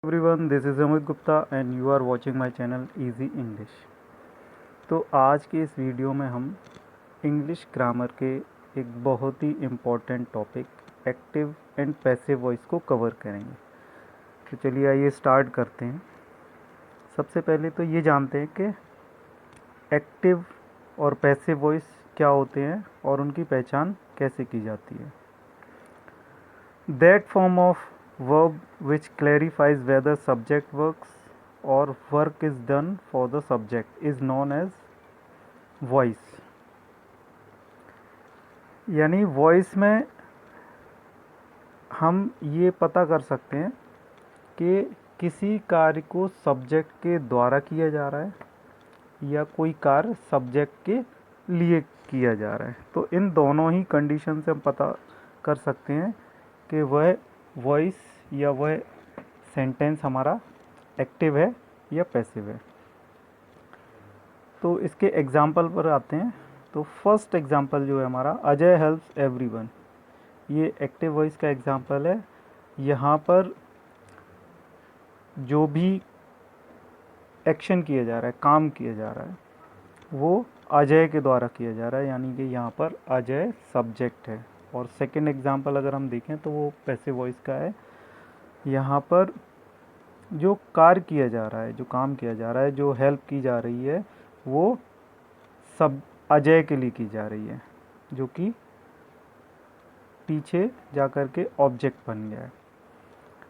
Everyone, this is Amit Gupta and you are watching my channel easy English. तो आज के इस वीडियो में हम इंग्लिश ग्रामर के एक बहुत ही important topic active and passive voice को कवर करेंगे। तो चलिए आइए स्टार्ट करते हैं। सबसे पहले तो ये जानते हैं कि एक्टिव और पैसिव वॉइस क्या होते हैं और उनकी पहचान कैसे की जाती है। That form of verb which clarifies whether subject works or work is done for the subject is known as voice। यानी वॉइस में हम ये पता कर सकते हैं कि किसी कार्य को सब्जेक्ट के द्वारा किया जा रहा है या कोई कार्य सब्जेक्ट के लिए किया जा रहा है। तो इन दोनों ही कंडीशन से हम पता कर सकते हैं कि वह वॉइस या वह सेंटेंस हमारा एक्टिव है या पैसिव है। तो इसके एग्जाम्पल पर आते हैं। तो फर्स्ट एग्जाम्पल जो है हमारा, अजय हेल्प्स एवरीवन, ये एक्टिव वॉइस का एग्जाम्पल है। यहाँ पर जो भी एक्शन किया जा रहा है, काम किया जा रहा है, वो अजय के द्वारा किया जा रहा है, यानी कि यहाँ पर अजय सब्जेक्ट है। और सेकंड एग्जाम्पल अगर हम देखें तो वो पैसिव वॉइस का है। यहाँ पर जो कार्य किया जा रहा है, जो काम किया जा रहा है, जो हेल्प की जा रही है, वो सब अजय के लिए की जा रही है, जो कि पीछे जा कर के ऑब्जेक्ट बन गया है।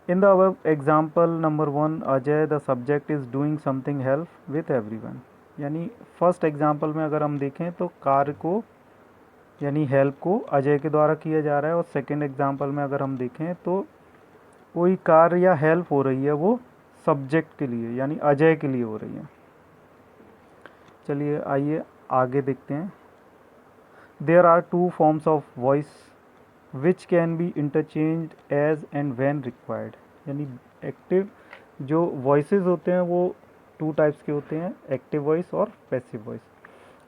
In the above example number 1, Ajay the subject is doing something help with everyone. यानी फर्स्ट एग्जाम्पल में अगर हम देखें तो कार्य को यानी हेल्प को अजय के द्वारा किया जा रहा है, और सेकेंड एग्जाम्पल में अगर हम देखें तो कोई कार्य या हेल्प हो रही है वो सब्जेक्ट के लिए यानी अजय के लिए हो रही है। चलिए आइए आगे देखते हैं। There are two forms of voice which can be interchanged as and when required. यानी एक्टिव जो वॉइसेस होते हैं वो टू टाइप्स के होते हैं, एक्टिव वॉइस और passive voice.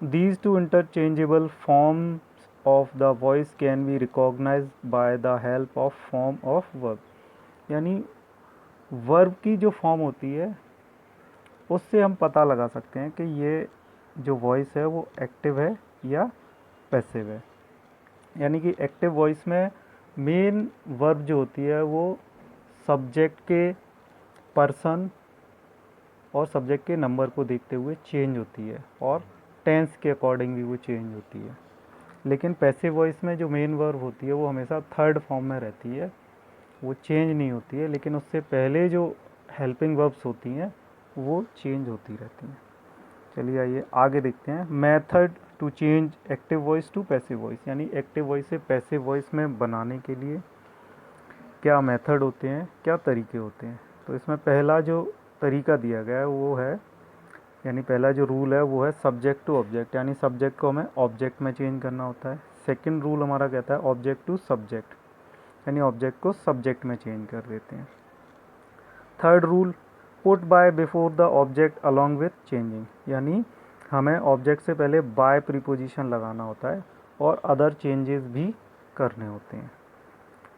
These two interchangeable forms of the voice can be recognised by the help of form of verb. यानी वर्ब की जो फॉर्म होती है उससे हम पता लगा सकते हैं कि ये जो वॉइस है वो एक्टिव है या पैसिव है। यानी कि एक्टिव वॉइस में मेन वर्ब जो होती है वो सब्जेक्ट के पर्सन और सब्जेक्ट के नंबर को देखते हुए चेंज होती है, और टेंस के अकॉर्डिंग भी वो चेंज होती है। लेकिन पैसिव वॉइस में जो मेन वर्ब होती है वो हमेशा थर्ड फॉर्म में रहती है, वो चेंज नहीं होती है, लेकिन उससे पहले जो हेल्पिंग वर्ब्स होती हैं वो चेंज होती रहती हैं। चलिए आइए आगे देखते हैं। Method to change active voice to passive voice, यानी एक्टिव वॉइस से पैसिव वॉइस में बनाने के लिए क्या मेथड होते हैं, क्या तरीके होते हैं। तो इसमें पहला जो तरीका दिया गया है वो है, यानी पहला जो रूल है वो है सब्जेक्ट टू ऑब्जेक्ट, यानी सब्जेक्ट को हमें ऑब्जेक्ट में चेंज करना होता है। सेकंड रूल हमारा कहता है ऑब्जेक्ट टू सब्जेक्ट, यानी ऑब्जेक्ट को सब्जेक्ट में चेंज कर देते हैं। Third rule, put buy before the object along with changing, यानी हमें ऑब्जेक्ट से पहले बाय प्रीपोजिशन लगाना होता है और अदर चेंजेस भी करने होते हैं।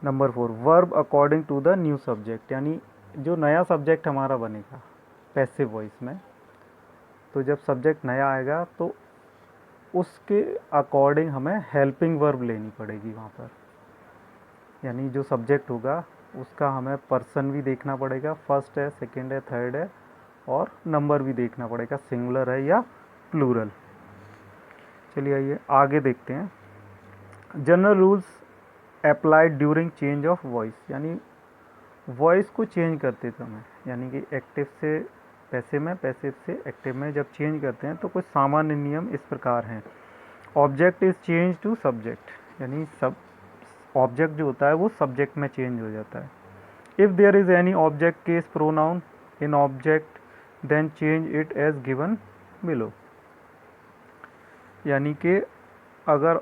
Number 4, verb according to the new subject, यानी जो नया सब्जेक्ट हमारा बनेगा पैसिव वॉइस में, तो जब सब्जेक्ट नया आएगा तो उसके अकॉर्डिंग हमें हेल्पिंग वर्ब लेनी पड़ेगी वहाँ पर। यानी जो सब्जेक्ट होगा उसका हमें पर्सन भी देखना पड़ेगा, फर्स्ट है, सेकंड है, थर्ड है, और नंबर भी देखना पड़ेगा, सिंगुलर है या प्लूरल। चलिए आइए आगे देखते हैं। General rules applied during change of voice, यानी वॉइस को चेंज करते समय, यानी कि एक्टिव से पैसिव में, पैसिव से एक्टिव में जब चेंज करते हैं तो कुछ सामान्य नियम इस प्रकार हैं। Object is change to subject, यानी सब ऑब्जेक्ट जो होता है वो सब्जेक्ट में चेंज हो जाता है। If there is any object case pronoun in object then change it as given below. यानी कि अगर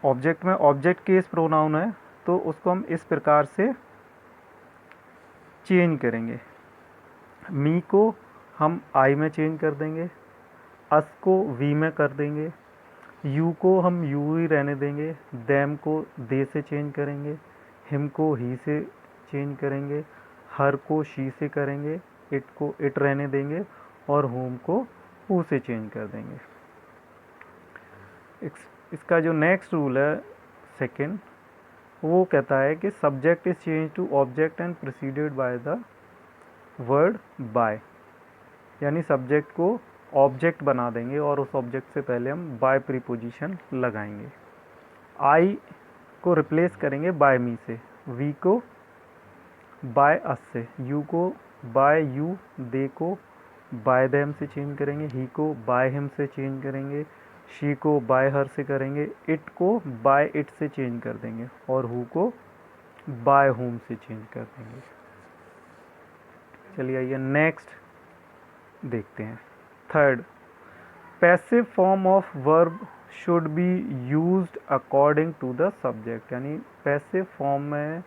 ऑब्जेक्ट में ऑब्जेक्ट केस प्रोनाउन है तो उसको हम इस प्रकार से चेंज करेंगे। मी को हम आई में चेंज कर देंगे, अस को वी में कर देंगे, यू को हम यू ही रहने देंगे, देम को दे से चेंज करेंगे, हिम को ही से चेंज करेंगे, हर को शी से करेंगे, इट को इट रहने देंगे और होम को हु से चेंज कर देंगे। इसका जो नेक्स्ट रूल है सेकंड, वो कहता है कि subject is change to object and preceded by the word by, यानी सब्जेक्ट को ऑब्जेक्ट बना देंगे और उस ऑब्जेक्ट से पहले हम बाय प्रीपोजिशन लगाएंगे। आई को रिप्लेस करेंगे बाय मी से, वी को बाय अस से, यू को बाय यू, दे को बाय देम से चेंज करेंगे, ही को बाय हिम से चेंज करेंगे, शी को बाय हर से करेंगे, इट को बाय इट से चेंज कर देंगे और हु को बाय होम से चेंज कर देंगे। चलिए आइए नेक्स्ट देखते हैं। Third, passive form of verb should be used according to the subject, यानी पैसिव फॉर्म में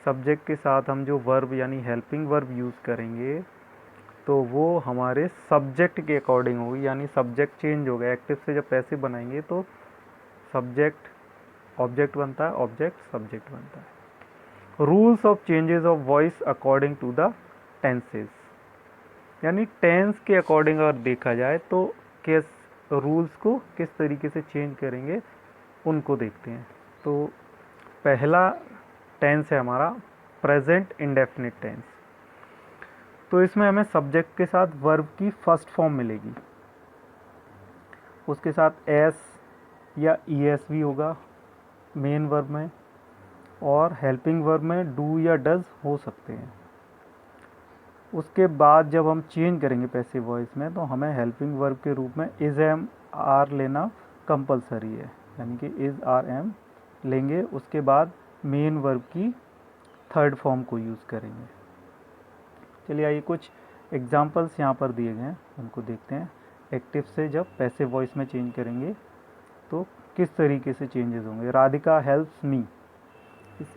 सब्जेक्ट के साथ हम जो वर्ब यानी हेल्पिंग वर्ब यूज़ करेंगे तो वो हमारे सब्जेक्ट के अकॉर्डिंग होगी, यानी सब्जेक्ट चेंज होगा। एक्टिव से जब पैसिव बनाएंगे तो सब्जेक्ट ऑब्जेक्ट बनता है, ऑब्जेक्ट सब्जेक्ट बनता है। Rules of changes of voice according to the tenses, यानी टेंस के अकॉर्डिंग अगर देखा जाए तो किस रूल्स को किस तरीके से चेंज करेंगे उनको देखते हैं। तो पहला टेंस है हमारा प्रेजेंट इंडेफिनिट टेंस। तो इसमें हमें सब्जेक्ट के साथ वर्ब की फर्स्ट फॉर्म मिलेगी, उसके साथ एस या ईएस भी होगा मेन वर्ब में, और हेल्पिंग वर्ब में डू या डज हो सकते हैं। उसके बाद जब हम चेंज करेंगे पैसिव वॉइस में तो हमें हेल्पिंग वर्ब के रूप में इज एम आर लेना कंपलसरी है, यानी कि इज आर एम लेंगे। उसके बाद मेन वर्ब की थर्ड फॉर्म को यूज़ करेंगे। चलिए आइए कुछ एग्जांपल्स यहाँ पर दिए गए हैं उनको देखते हैं। एक्टिव से जब पैसिव वॉइस में चेंज करेंगे तो किस तरीके से चेंजेस होंगे। राधिका हेल्प्स मी,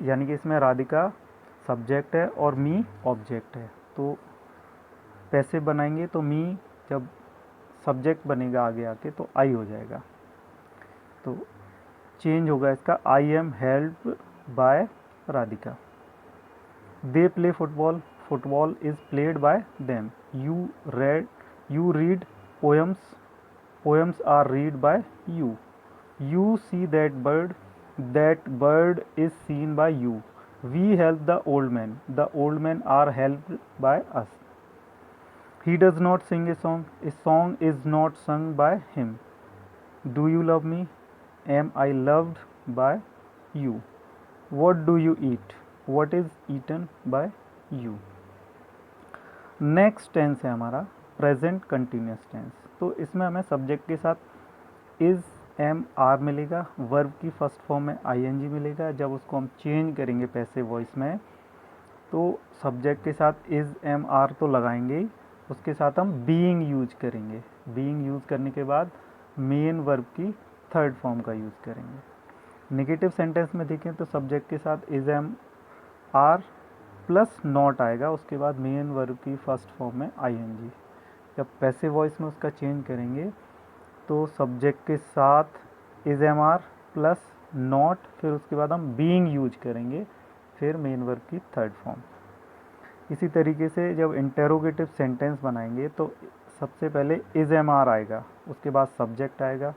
यानी कि इसमें राधिका सब्जेक्ट है और मी ऑब्जेक्ट है, तो पैसिव बनाएंगे तो मी जब सब्जेक्ट बनेगा आगे आके तो आई हो जाएगा, तो चेंज होगा इसका, I am help by Radhika. They play football, football is played by them. You read poems, poems are read by you. You see that bird is seen by you. We help the old man are helped by us. He does not sing a song is not sung by him. Do you love me? Am I loved by you? What do you eat? What is eaten by you? Next tense है हमारा present continuous tense. तो इसमें हमें subject के साथ is am are मिलेगा, verb की first form में आईएनजी मिलेगा। जब उसको हम चेंज करेंगे पैसिव वॉइस में तो सब्जेक्ट के साथ इज एम आर तो लगाएंगे ही, उसके साथ हम बीइंग यूज करेंगे। बीइंग यूज करने के बाद मेन वर्ब की थर्ड फॉर्म का यूज़ करेंगे। नेगेटिव सेंटेंस में देखें तो सब्जेक्ट के साथ is am are plus not आएगा, उसके बाद मेन वर्ब की फर्स्ट फॉर्म में आईएनजी। जब पैसिव वॉइस में उसका चेंज करेंगे तो सब्जेक्ट के साथ is am are plus not, फिर उसके बाद हम बीइंग यूज करेंगे, फिर मेन वर्ब की थर्ड फॉर्म। इसी तरीके से जब इंटेरोगेटिव सेंटेंस बनाएंगे तो सबसे पहले इज एम आर आएगा, उसके बाद सब्जेक्ट आएगा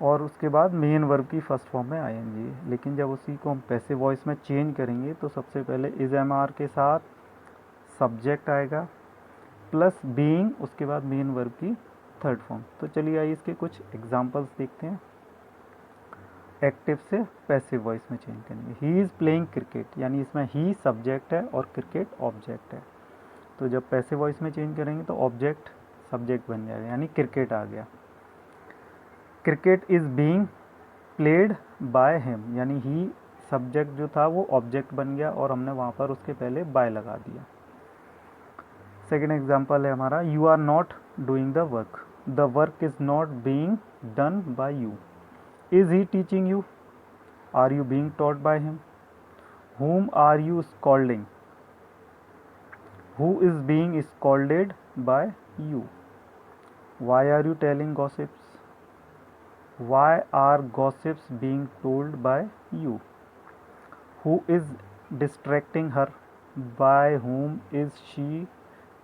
और उसके बाद मेन वर्ब की फर्स्ट फॉर्म में आएंगे। लेकिन जब उसी को हम पैसिव वॉइस में चेंज करेंगे तो सबसे पहले इज एम आर के साथ सब्जेक्ट आएगा प्लस बीइंग, उसके बाद मेन वर्ब की थर्ड फॉर्म। तो चलिए आइए इसके कुछ एग्जांपल्स देखते हैं। एक्टिव से पैसिव वॉइस में चेंज करेंगे। ही इज़ प्लेइंग क्रिकेट, यानी इसमें ही सब्जेक्ट है और क्रिकेट ऑब्जेक्ट है। तो जब पैसिव वॉइस में चेंज करेंगे तो ऑब्जेक्ट सब्जेक्ट बन जाएगा, यानी क्रिकेट आ गया। Cricket is being played by him, यानी ही सब्जेक्ट जो था वो ऑब्जेक्ट बन गया और हमने वहाँ पर उसके पहले बाय लगा दिया। सेकेंड एग्जाम्पल है हमारा, you are not doing the work is not being done by you. Is he teaching you? Are you being taught by him? Whom are you scolding? Who is being scolded by you? Why are you telling gossips? Why are gossips being told by you? Who is distracting her? By whom is she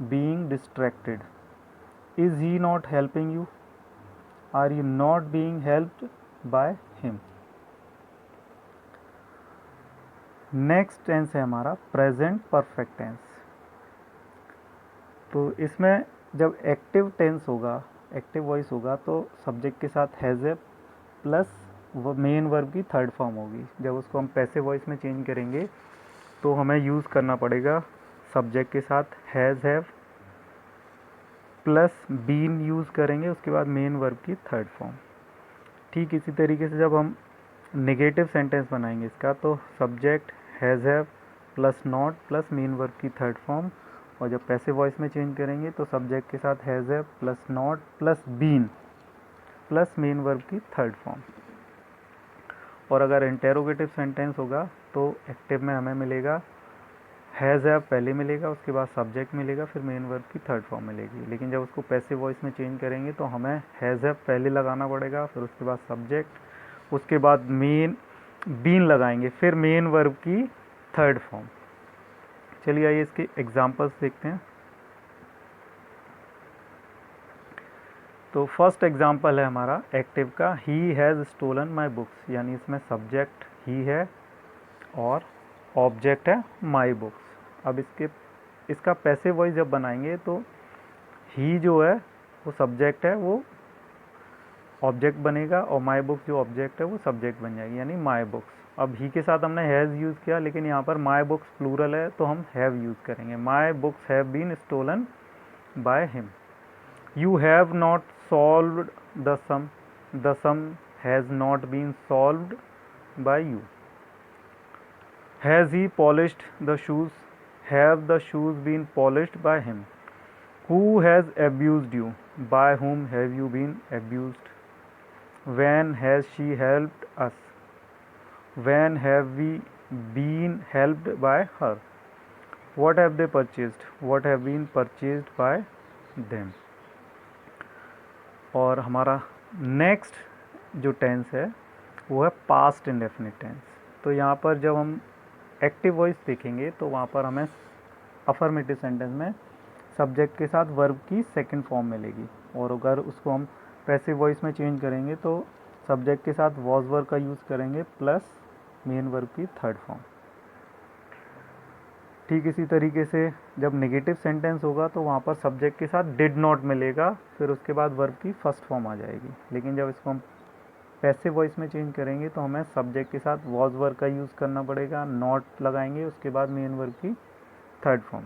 being distracted? Is he not helping you? Are you not being helped by him? Next tense है हमारा present perfect tense. तो इसमें जब active tense होगा, active voice होगा, तो subject के साथ हैज़ ए प्लस वो मेन वर्ब की थर्ड फॉर्म होगी। जब उसको हम पैसिव वॉइस में चेंज करेंगे तो हमें यूज़ करना पड़ेगा सब्जेक्ट के साथ has have plus been use करेंगे, उसके बाद मेन वर्ब की थर्ड फॉर्म। ठीक इसी तरीके से जब हम नेगेटिव सेंटेंस बनाएंगे इसका, तो subject has have plus not plus main verb की थर्ड फॉर्म, और जब पैसिव वॉइस में चेंज करेंगे तो सब्जेक्ट के साथ has have plus not plus been plus main verb की थर्ड फॉर्म। और अगर इंटेरोगेटिव सेंटेंस होगा तो एक्टिव में हमें मिलेगा हैज़ हैव पहले मिलेगा, उसके बाद सब्जेक्ट मिलेगा, फिर मेन वर्ब की थर्ड फॉर्म मिलेगी। लेकिन जब उसको पैसिव वॉइस में चेंज करेंगे तो हमें हैज़ हैव पहले लगाना पड़ेगा, फिर उसके बाद सब्जेक्ट, उसके बाद मेन बीन लगाएंगे, फिर मेन वर्ब की थर्ड फॉर्म। चलिए आइए इसके एग्जांपल्स देखते हैं। तो फर्स्ट एग्जांपल है हमारा एक्टिव का, he has stolen my books, यानी इसमें सब्जेक्ट ही है और ऑब्जेक्ट है माई बुक्स। अब इसका पैसिव वॉइस जब बनाएंगे तो ही जो है वो सब्जेक्ट है, वो ऑब्जेक्ट बनेगा, और माई बुक्स जो ऑब्जेक्ट है वो सब्जेक्ट बन जाएगी, यानी माई बुक्स। अब ही के साथ हमने हैज़ यूज़ किया, लेकिन यहाँ पर माई बुक्स प्लूरल है तो हम हैव यूज़ करेंगे। My books have been stolen by him. You have not solved the sum has not been solved by you. Has he polished the shoes? Have the shoes been polished by him? Who has abused you? By whom have you been abused? When has she helped us? When have we been helped by her? What have they purchased? What have been purchased by them? और हमारा next जो tense है वो है past indefinite tense. तो यहाँ पर जब हम एक्टिव वॉइस देखेंगे तो वहाँ पर हमें अफर्मेटिव सेंटेंस में सब्जेक्ट के साथ वर्ब की सेकंड फॉर्म मिलेगी, और अगर उसको हम पैसिव वॉइस में चेंज करेंगे तो सब्जेक्ट के साथ वॉज वर्ब का यूज़ करेंगे प्लस मेन वर्ब की थर्ड फॉर्म। ठीक इसी तरीके से जब नेगेटिव सेंटेंस होगा तो वहाँ पर सब्जेक्ट के साथ डिड नॉट मिलेगा, फिर उसके बाद वर्ब की फर्स्ट फॉर्म आ जाएगी। लेकिन जब इसको हम पैसिव वॉइस में चेंज करेंगे तो हमें सब्जेक्ट के साथ वॉज वर्ब का यूज़ करना पड़ेगा, नॉट लगाएंगे, उसके बाद मेन वर्ब की थर्ड फॉर्म।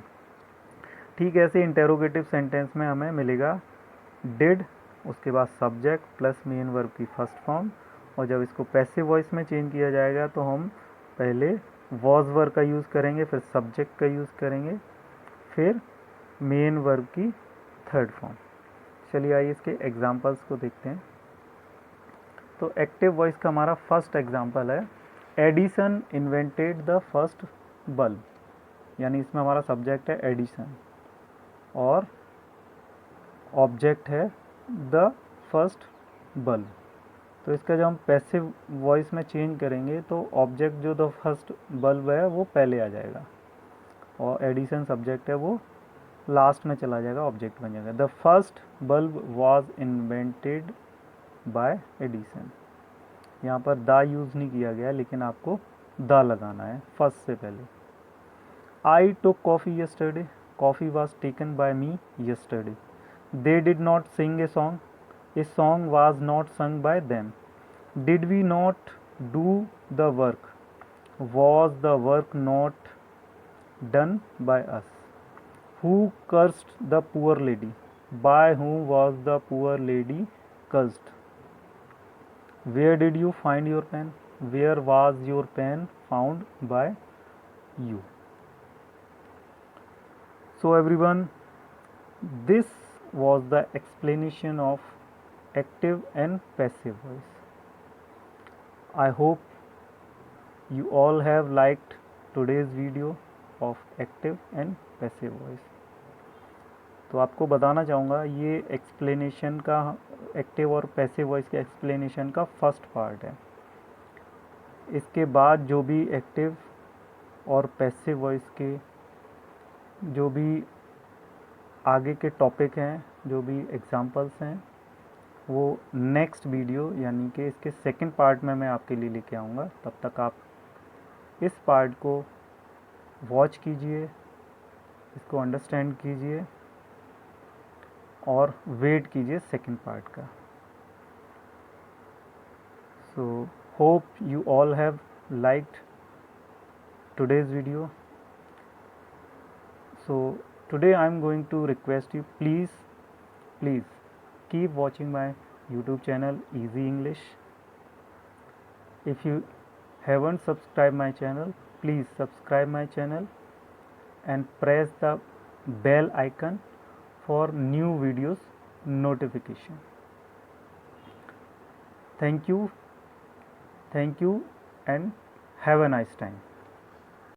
ठीक ऐसे इंटेरोगेटिव सेंटेंस में हमें मिलेगा डिड, उसके बाद सब्जेक्ट प्लस मेन वर्ब की फर्स्ट फॉर्म, और जब इसको पैसिव वॉइस में चेंज किया जाएगा तो हम पहले वॉज वर्ब का यूज़ करेंगे, फिर सब्जेक्ट का यूज़ करेंगे, फिर मेन वर्ब की थर्ड फॉर्म। चलिए आइए इसके एग्जांपल्स को देखते हैं। तो एक्टिव वॉइस का हमारा फर्स्ट एग्जांपल है, Edison invented the first bulb, यानी इसमें हमारा सब्जेक्ट है एडिसन और ऑब्जेक्ट है द फर्स्ट बल्ब। तो इसका जब हम पैसिव वॉइस में चेंज करेंगे तो ऑब्जेक्ट जो द फर्स्ट बल्ब है वो पहले आ जाएगा, और एडिसन सब्जेक्ट है वो लास्ट में चला जाएगा, ऑब्जेक्ट बन जाएगा। The first bulb was invented by Edison. यहाँ पर द यूज़ नहीं किया गया, लेकिन आपको द लगाना है फर्स्ट से पहले। I took coffee yesterday, coffee was taken by me yesterday. They did not sing a song, a song was not sung by them. Did we not do the work, was the work not done by us. Who cursed the poor lady, by whom was the poor lady cursed? Where did you find your pen? Where was your pen found by you? So everyone, this was the explanation of active and passive voice. I hope you all have liked today's video of active and passive voice. तो आपको बताना चाहूँगा ये explanation का, active और passive voice के explanation का first part है। इसके बाद जो भी एक्टिव और पैसिव वॉइस के जो भी आगे के टॉपिक हैं, जो भी एग्जांपल्स हैं, वो नेक्स्ट वीडियो यानी कि इसके सेकंड पार्ट में मैं आपके लिए लेके आऊँगा। तब तक आप इस पार्ट को वॉच कीजिए, इसको अंडरस्टैंड कीजिए और वेट कीजिए सेकंड पार्ट का। So hope you all have liked today's video. So today I'm going to request you, please keep watching my YouTube channel Easy English. If you haven't subscribed my channel, please subscribe my channel and press the bell icon for new videos notification. Thank you and have a nice time.